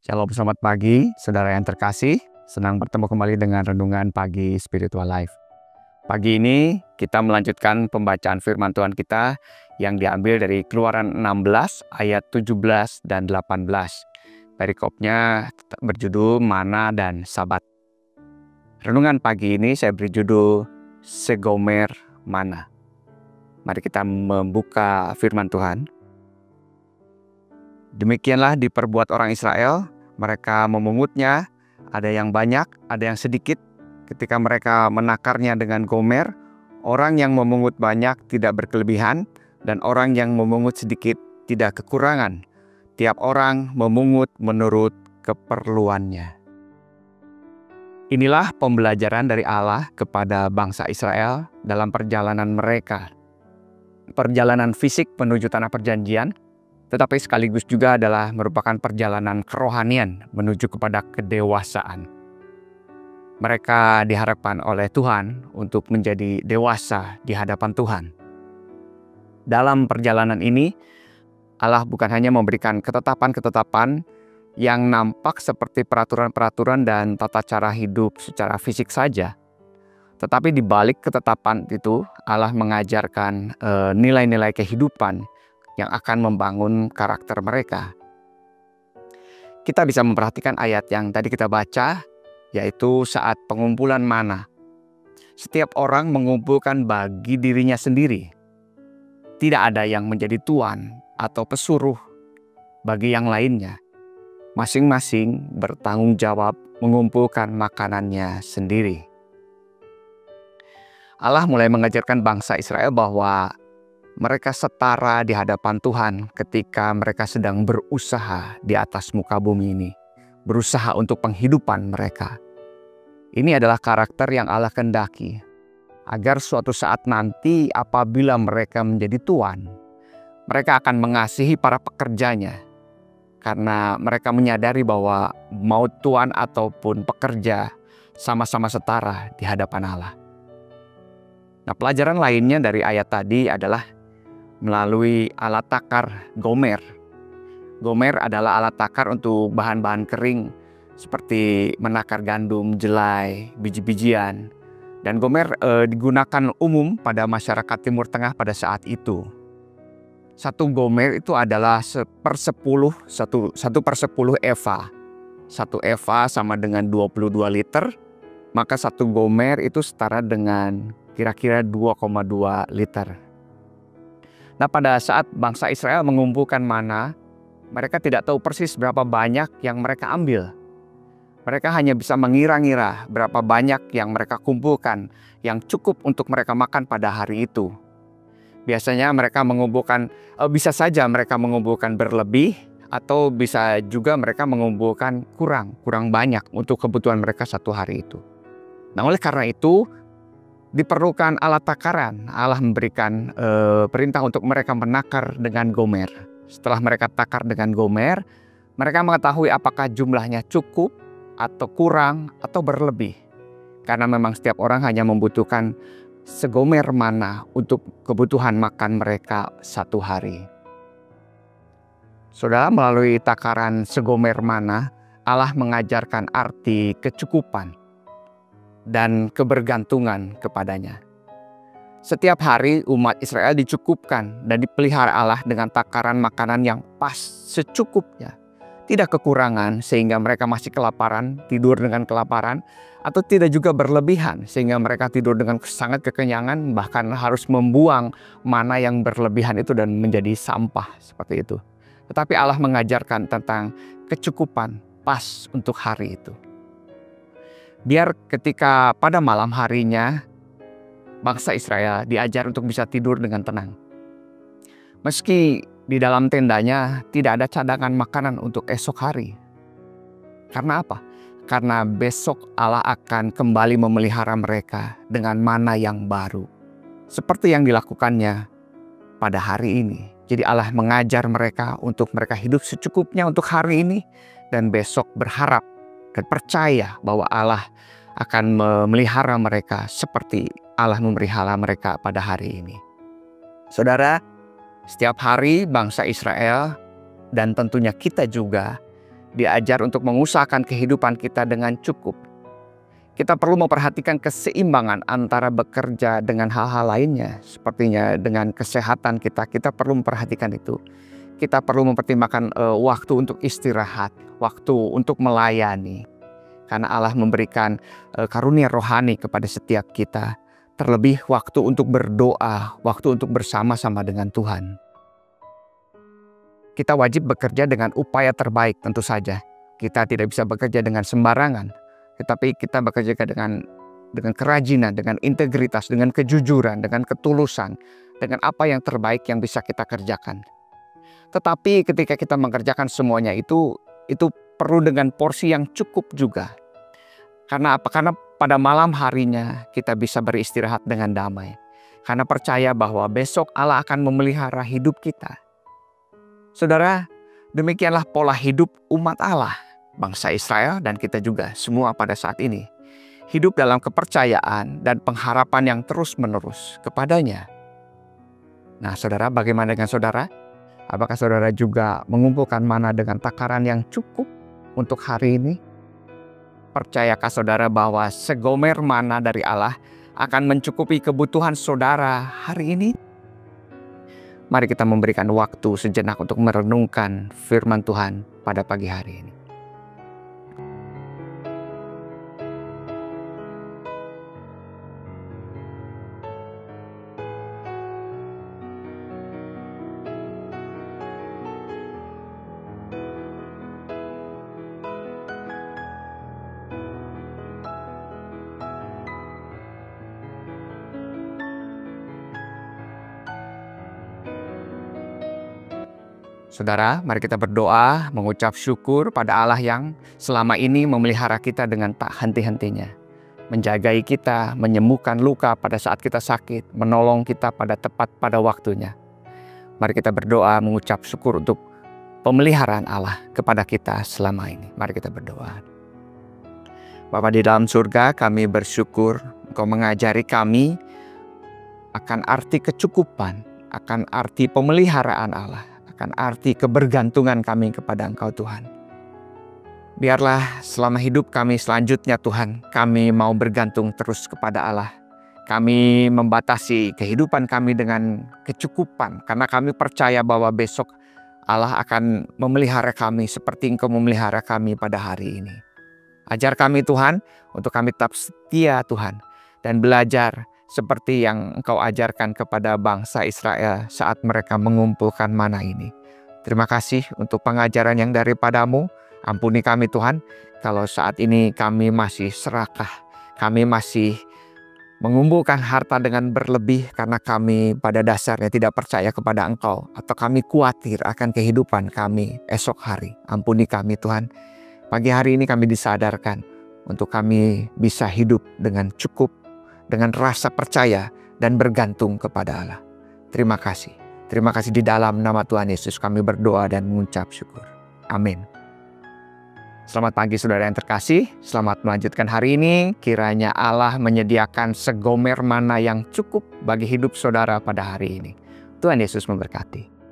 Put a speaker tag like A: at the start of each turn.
A: Shalom, selamat pagi, saudara yang terkasih. Senang bertemu kembali dengan Renungan Pagi Spiritual Life. Pagi ini kita melanjutkan pembacaan firman Tuhan kita yang diambil dari Keluaran 16 ayat 17 dan 18. Perikopnya berjudul Mana dan Sabat. Renungan pagi ini saya beri judul Segomer Mana. Mari kita membuka firman Tuhan. Demikianlah diperbuat orang Israel, mereka memungutnya, ada yang banyak, ada yang sedikit. Ketika mereka menakarnya dengan gomer, orang yang memungut banyak tidak berkelebihan, dan orang yang memungut sedikit tidak kekurangan. Tiap orang memungut menurut keperluannya. Inilah pembelajaran dari Allah kepada bangsa Israel dalam perjalanan mereka. Perjalanan fisik menuju tanah perjanjian, tetapi sekaligus juga adalah merupakan perjalanan kerohanian menuju kepada kedewasaan. Mereka diharapkan oleh Tuhan untuk menjadi dewasa di hadapan Tuhan. Dalam perjalanan ini, Allah bukan hanya memberikan ketetapan-ketetapan yang nampak seperti peraturan-peraturan dan tata cara hidup secara fisik saja. Tetapi di balik ketetapan itu, Allah mengajarkan nilai-nilai kehidupan yang akan membangun karakter mereka. Kita bisa memperhatikan ayat yang tadi kita baca, yaitu saat pengumpulan mana. Setiap orang mengumpulkan bagi dirinya sendiri. Tidak ada yang menjadi tuan atau pesuruh bagi yang lainnya. Masing-masing bertanggung jawab mengumpulkan makanannya sendiri. Allah mulai mengajarkan bangsa Israel bahwa mereka setara di hadapan Tuhan ketika mereka sedang berusaha di atas muka bumi ini. Berusaha untuk penghidupan mereka. Ini adalah karakter yang Allah kehendaki. Agar suatu saat nanti apabila mereka menjadi tuan, mereka akan mengasihi para pekerjanya. Karena mereka menyadari bahwa mau tuan ataupun pekerja sama-sama setara di hadapan Allah. Nah, pelajaran lainnya dari ayat tadi adalah melalui alat takar gomer. Gomer adalah alat takar untuk bahan-bahan kering seperti menakar gandum, jelai, biji-bijian. Dan gomer digunakan umum pada masyarakat Timur Tengah pada saat itu. Satu gomer itu adalah 1/10 eva. 1 eva sama dengan 22 liter. Maka 1 gomer itu setara dengan kira-kira 2,2 liter. Nah, pada saat bangsa Israel mengumpulkan mana, mereka tidak tahu persis berapa banyak yang mereka ambil. Mereka hanya bisa mengira-ngira berapa banyak yang mereka kumpulkan yang cukup untuk mereka makan pada hari itu. Biasanya mereka mengumpulkan, bisa saja mereka mengumpulkan berlebih, atau bisa juga mereka mengumpulkan kurang banyak untuk kebutuhan mereka satu hari itu. Nah, oleh karena itu, diperlukan alat takaran. Allah memberikan perintah untuk mereka menakar dengan gomer. Setelah mereka takar dengan gomer, mereka mengetahui apakah jumlahnya cukup atau kurang atau berlebih. Karena memang setiap orang hanya membutuhkan segomer mana untuk kebutuhan makan mereka satu hari. Saudara, melalui takaran segomer mana, Allah mengajarkan arti kecukupan dan kebergantungan kepadanya. Setiap hari umat Israel dicukupkan dan dipelihara Allah dengan takaran makanan yang pas secukupnya. Tidak kekurangan sehingga mereka masih kelaparan, tidur dengan kelaparan, atau tidak juga berlebihan sehingga mereka tidur dengan sangat kekenyangan, bahkan harus membuang mana yang berlebihan itu dan menjadi sampah seperti itu. Tetapi Allah mengajarkan tentang kecukupan pas untuk hari itu. Biar ketika pada malam harinya bangsa Israel diajar untuk bisa tidur dengan tenang. Meski di dalam tendanya tidak ada cadangan makanan untuk esok hari. Karena apa? Karena besok Allah akan kembali memelihara mereka dengan mana yang baru. Seperti yang dilakukannya pada hari ini. Jadi Allah mengajar mereka untuk mereka hidup secukupnya untuk hari ini. Dan besok berharap dan percaya bahwa Allah akan memelihara mereka seperti Allah memelihara mereka pada hari ini. Saudara, setiap hari bangsa Israel dan tentunya kita juga diajar untuk mengusahakan kehidupan kita dengan cukup. Kita perlu memperhatikan keseimbangan antara bekerja dengan hal-hal lainnya. Sepertinya dengan kesehatan kita perlu memperhatikan itu. Kita perlu mempertimbangkan waktu untuk istirahat, waktu untuk melayani. Karena Allah memberikan karunia rohani kepada setiap kita. Terlebih waktu untuk berdoa, waktu untuk bersama-sama dengan Tuhan. Kita wajib bekerja dengan upaya terbaik tentu saja. Kita tidak bisa bekerja dengan sembarangan. Tetapi kita bekerja dengan kerajinan, dengan integritas, dengan kejujuran, dengan ketulusan, dengan apa yang terbaik yang bisa kita kerjakan. Tetapi ketika kita mengerjakan semuanya itu perlu dengan porsi yang cukup juga. Karena apa? Karena pada malam harinya kita bisa beristirahat dengan damai. Karena percaya bahwa besok Allah akan memelihara hidup kita. Saudara, demikianlah pola hidup umat Allah. Bangsa Israel dan kita juga semua pada saat ini hidup dalam kepercayaan dan pengharapan yang terus-menerus kepadanya. Nah, saudara, bagaimana dengan saudara? Apakah saudara juga mengumpulkan mana dengan takaran yang cukup untuk hari ini? Percayakah saudara bahwa segomer mana dari Allah akan mencukupi kebutuhan saudara hari ini? Mari kita memberikan waktu sejenak untuk merenungkan firman Tuhan pada pagi hari ini. Saudara, mari kita berdoa mengucap syukur pada Allah yang selama ini memelihara kita dengan tak henti-hentinya. Menjagai kita, menyembuhkan luka pada saat kita sakit, menolong kita tepat pada waktunya. Mari kita berdoa mengucap syukur untuk pemeliharaan Allah kepada kita selama ini. Mari kita berdoa. Bapa di dalam surga, kami bersyukur Engkau mengajari kami akan arti kecukupan, akan arti pemeliharaan Allah, akan arti kebergantungan kami kepada Engkau Tuhan. Biarlah selama hidup kami selanjutnya Tuhan, kami mau bergantung terus kepada Allah. Kami membatasi kehidupan kami dengan kecukupan karena kami percaya bahwa besok Allah akan memelihara kami seperti Engkau memelihara kami pada hari ini. Ajar kami Tuhan untuk kami tetap setia Tuhan dan belajar seperti yang Engkau ajarkan kepada bangsa Israel saat mereka mengumpulkan mana ini. Terima kasih untuk pengajaran yang daripada-Mu. Ampuni kami Tuhan, kalau saat ini kami masih serakah. Kami masih mengumpulkan harta dengan berlebih karena kami pada dasarnya tidak percaya kepada Engkau. Atau kami khawatir akan kehidupan kami esok hari. Ampuni kami Tuhan. Pagi hari ini kami disadarkan untuk kami bisa hidup dengan cukup, dengan rasa percaya dan bergantung kepada Allah. Terima kasih. Terima kasih di dalam nama Tuhan Yesus kami berdoa dan mengucap syukur. Amin. Selamat pagi saudara yang terkasih. Selamat melanjutkan hari ini. Kiranya Allah menyediakan segomer mana yang cukup bagi hidup saudara pada hari ini. Tuhan Yesus memberkati.